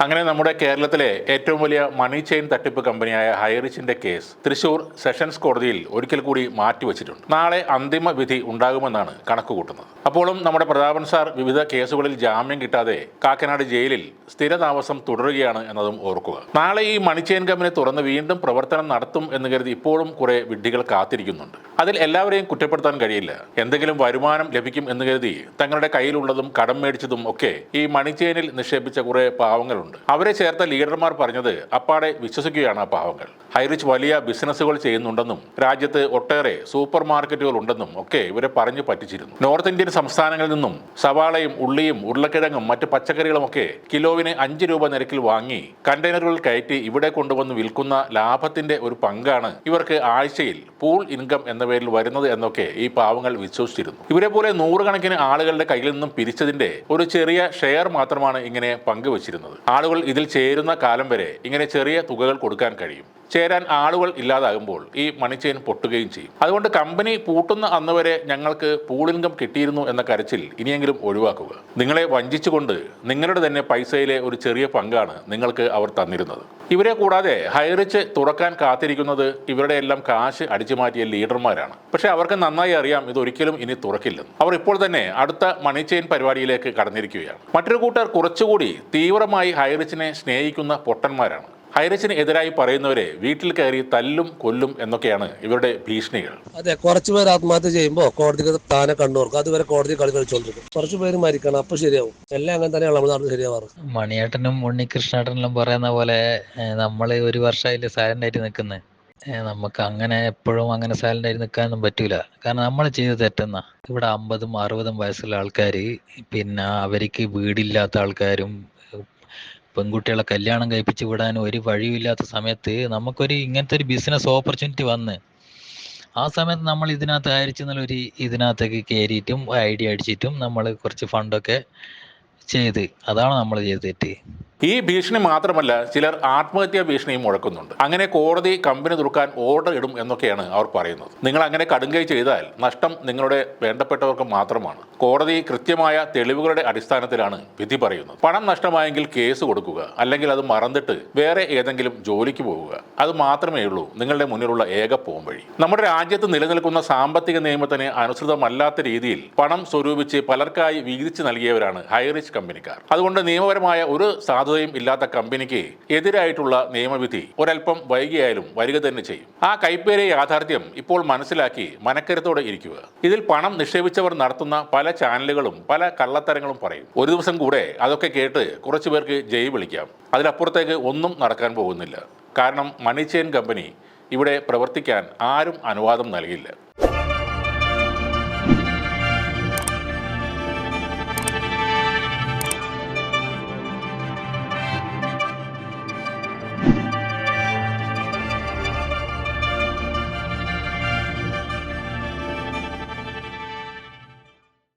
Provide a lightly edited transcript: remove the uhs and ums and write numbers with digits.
അങ്ങനെ നമ്മുടെ കേരളത്തിലെ ഏറ്റവും വലിയ മണി ചെയിൻ തട്ടിപ്പ് കമ്പനിയായ ഹൈറിച്ചിന്റെ കേസ് തൃശൂർ സെഷൻസ് കോടതിയിൽ ഒരിക്കൽ കൂടി മാറ്റിവെച്ചിട്ടുണ്ട്. നാളെ അന്തിമ വിധി ഉണ്ടാകുമെന്നാണ് കണക്കുകൂട്ടുന്നത്. അപ്പോഴും നമ്മുടെ പ്രതാപൻ സാർ വിവിധ കേസുകളിൽ ജാമ്യം കിട്ടാതെ കാക്കനാട് ജയിലിൽ സ്ഥിരതാമസം തുടരുകയാണ് എന്നതും ഓർക്കുക. നാളെ ഈ മണി ചെയിൻ കമ്പനി തുറന്ന് വീണ്ടും പ്രവർത്തനം നടത്തും എന്ന് കരുതി ഇപ്പോഴും കുറെ വിഡ്ഢികൾ കാത്തിരിക്കുന്നുണ്ട്. അതിൽ എല്ലാവരെയും കുറ്റപ്പെടുത്താൻ കഴിയില്ല. എന്തെങ്കിലും വരുമാനം ലഭിക്കും എന്ന് കരുതി തങ്ങളുടെ കയ്യിലുള്ളതും കടം മേടിച്ചതും ഒക്കെ ഈ മണി ചെയിനിൽ നിക്ഷേപിച്ച കുറെ പാവങ്ങളുണ്ട്. അവരെ ചേർത്ത ലീഡർമാർ പറഞ്ഞത് അപ്പാടെ വിശ്വസിക്കുകയാണ് ആ പാവങ്ങൾ. ഹൈറിച്ച് വലിയ ബിസിനസ്സുകൾ ചെയ്യുന്നുണ്ടെന്നും രാജ്യത്ത് ഒട്ടേറെ സൂപ്പർ മാർക്കറ്റുകൾ ഉണ്ടെന്നും ഒക്കെ ഇവരെ പറഞ്ഞു പറ്റിച്ചിരുന്നു. നോർത്ത് ഇന്ത്യൻ സംസ്ഥാനങ്ങളിൽ നിന്നും സവാളയും ഉള്ളിയും ഉരുളക്കിഴങ്ങും മറ്റ് പച്ചക്കറികളും ഒക്കെ കിലോവിന് 5 രൂപ നിരക്കിൽ വാങ്ങി കണ്ടെയ്നറുകൾ കയറ്റി ഇവിടെ കൊണ്ടുവന്ന് വിൽക്കുന്ന ലാഭത്തിന്റെ ഒരു പങ്കാണ് ഇവർക്ക് ആഴ്ചയിൽ പൂൾ ഇൻകം എന്ന പേരിൽ വരുന്നത് എന്നൊക്കെ ഈ പാവങ്ങൾ വിശ്വസിച്ചിരുന്നു. ഇവരെ പോലെ നൂറുകണക്കിന് ആളുകളുടെ കയ്യിൽ നിന്നും പിരിച്ചതിന്റെ ഒരു ചെറിയ ഷെയർ മാത്രമാണ് ഇങ്ങനെ പങ്കുവച്ചിരുന്നത്. ആളുകൾ ഇതിൽ ചേരുന്ന കാലം വരെ ഇങ്ങനെ ചെറിയ തുകകൾ കൊടുക്കാൻ കഴിയും. ചേരാൻ ആളുകൾ ഇല്ലാതാകുമ്പോൾ ഈ മണി ചെയിൻ പൊട്ടുകയും ചെയ്യും. അതുകൊണ്ട് കമ്പനി പൂട്ടുന്ന അന്ന് വരെ ഞങ്ങൾക്ക് പൂൾ ഇൻകം കിട്ടിയിരുന്നു എന്ന കരച്ചിൽ ഇനിയെങ്കിലും ഒഴിവാക്കുക. നിങ്ങളെ വഞ്ചിച്ചുകൊണ്ട് നിങ്ങളുടെ തന്നെ പൈസയിലെ ഒരു ചെറിയ പങ്കാണ് നിങ്ങൾക്ക് അവർ തന്നിരുന്നത്. ഇവരെ കൂടാതെ ഹൈറിച്ച് തുറക്കാൻ കാത്തിരിക്കുന്നത് ഇവരുടെ എല്ലാം കാശ് അടിച്ചുമാറ്റിയ ലീഡർമാരാണ്. പക്ഷെ അവർക്ക് നന്നായി അറിയാം ഇതൊരിക്കലും ഇനി തുറക്കില്ലെന്ന്. അവർ ഇപ്പോൾ തന്നെ അടുത്ത മണി ചെയിൻ പരിപാടിയിലേക്ക് കടന്നിരിക്കുകയാണ്. മറ്റൊരു കൂട്ടർ കുറച്ചുകൂടി തീവ്രമായി ഹൈറിച്ചിനെ സ്നേഹിക്കുന്ന പൊട്ടന്മാരാണ്. ഹൈറിച്ചിന് എതിരായി പറയുന്നവരെ വീട്ടിൽ കയറി തല്ലും കൊല്ലും എന്നൊക്കെയാണ് ഇവരുടെ ഭീഷണികൾ. അതെ, കുറച്ചുപേർ ആത്മഹത്യ ചെയ്യുമ്പോൾ കോടതിക്ക് താനെ കണ്ണുറക്കും. അതുവരെ കോടതി കളി കളിച്ചോണ്ടിരിക്കും. കുറച്ചുപേര് മരിക്കണം, അപ്പൊ ശരിയാവും. എല്ലാം അങ്ങനെ തന്നെയാണ് നമ്മുടെ നാട്ടിൽ ശരിയാവാറ്. മണിയേട്ടനും ഉണ്ണികൃഷ്ണേട്ടനെല്ലാം പറയുന്ന പോലെ നമ്മൾ ഒരു വർഷമായിട്ട് സൈലന്റ് ആയിട്ട് നിൽക്കുന്നത്. നമുക്ക് അങ്ങനെ എപ്പോഴും അങ്ങനെ സൈലന്റ് ആയിട്ട് നിൽക്കാനൊന്നും പറ്റൂല. കാരണം നമ്മൾ ചെയ്ത് തെറ്റുന്ന ഇവിടെ 50ഉം 60ഉം വയസ്സുള്ള ആൾക്കാർ, പിന്നെ അവർക്ക് വീടില്ലാത്ത ആൾക്കാരും പെൺകുട്ടികളെ കല്യാണം കഴിപ്പിച്ച് വിടാൻ ഒരു വഴിയില്ലാത്ത സമയത്ത് നമുക്കൊരു ഇങ്ങനത്തെ ഒരു ബിസിനസ് ഓപ്പർച്യൂണിറ്റി വന്ന് ആ സമയത്ത് നമ്മൾ ഇതിനകത്ത് അയച്ചെന്നുള്ളൊരു ഇതിനകത്തേക്ക് കയറിയിട്ടും ഐഡിയ അടിച്ചിട്ടും നമ്മൾ കുറച്ച് ഫണ്ടൊക്കെ ചെയ്ത്, അതാണ് നമ്മൾ ചെയ്ത തെറ്റ്. ഈ ഭീഷണി മാത്രമല്ല, ചിലർ ആത്മഹത്യാ ഭീഷണിയും മുഴക്കുന്നുണ്ട്. അങ്ങനെ കോടതി കമ്പനി തുറക്കാൻ ഓർഡർ ഇടും എന്നൊക്കെയാണ് അവർ പറയുന്നത്. നിങ്ങൾ അങ്ങനെ കടുങ്കൈ ചെയ്താൽ നഷ്ടം നിങ്ങളുടെ വേണ്ടപ്പെട്ടവർക്ക് മാത്രമാണ്. കോടതി കൃത്യമായ തെളിവുകളുടെ അടിസ്ഥാനത്തിലാണ് വിധി പറയുന്നത്. പണം നഷ്ടമായെങ്കിൽ കേസ് കൊടുക്കുക, അല്ലെങ്കിൽ അത് മറന്നിട്ട് വേറെ ഏതെങ്കിലും ജോലിക്ക് പോവുക. അത് മാത്രമേ ഉള്ളൂ നിങ്ങളുടെ മുന്നിലുള്ള ഏക പോംവഴി. നമ്മുടെ രാജ്യത്ത് നിലനിൽക്കുന്ന സാമ്പത്തിക നിയമത്തിന് അനുസൃതമല്ലാത്ത രീതിയിൽ പണം സ്വരൂപിച്ച് പലർക്കായി വീതിച്ചു നൽകിയവരാണ് ഹൈറിച്ച് കമ്പനിക്കാർ. അതുകൊണ്ട് നിയമപരമായ ഒരു സാധുതയും ഇല്ലാത്ത കമ്പനിക്ക് എതിരായിട്ടുള്ള നിയമവിധി ഒരൽപ്പം വൈകിയായാലും വരിക തന്നെ ചെയ്യും. ആ കൈപ്പേറിയ യാഥാർത്ഥ്യം ഇപ്പോൾ മനസ്സിലാക്കി മനക്കരുത്തോടെ ഇരിക്കുക. ഇതിൽ പണം നിക്ഷേപിച്ചവർ നടത്തുന്ന പല ചാനലുകളും പല കള്ളത്തരങ്ങളും പറയും. ഒരു ദിവസം കൂടെ അതൊക്കെ കേട്ട് കുറച്ചു പേർക്ക് ജയ് വിളിക്കാം. അതിലപ്പുറത്തേക്ക് ഒന്നും നടക്കാൻ പോകുന്നില്ല. കാരണം മണി ചെയിൻ കമ്പനി ഇവിടെ പ്രവർത്തിക്കാൻ ആരും അനുവാദം നൽകില്ല.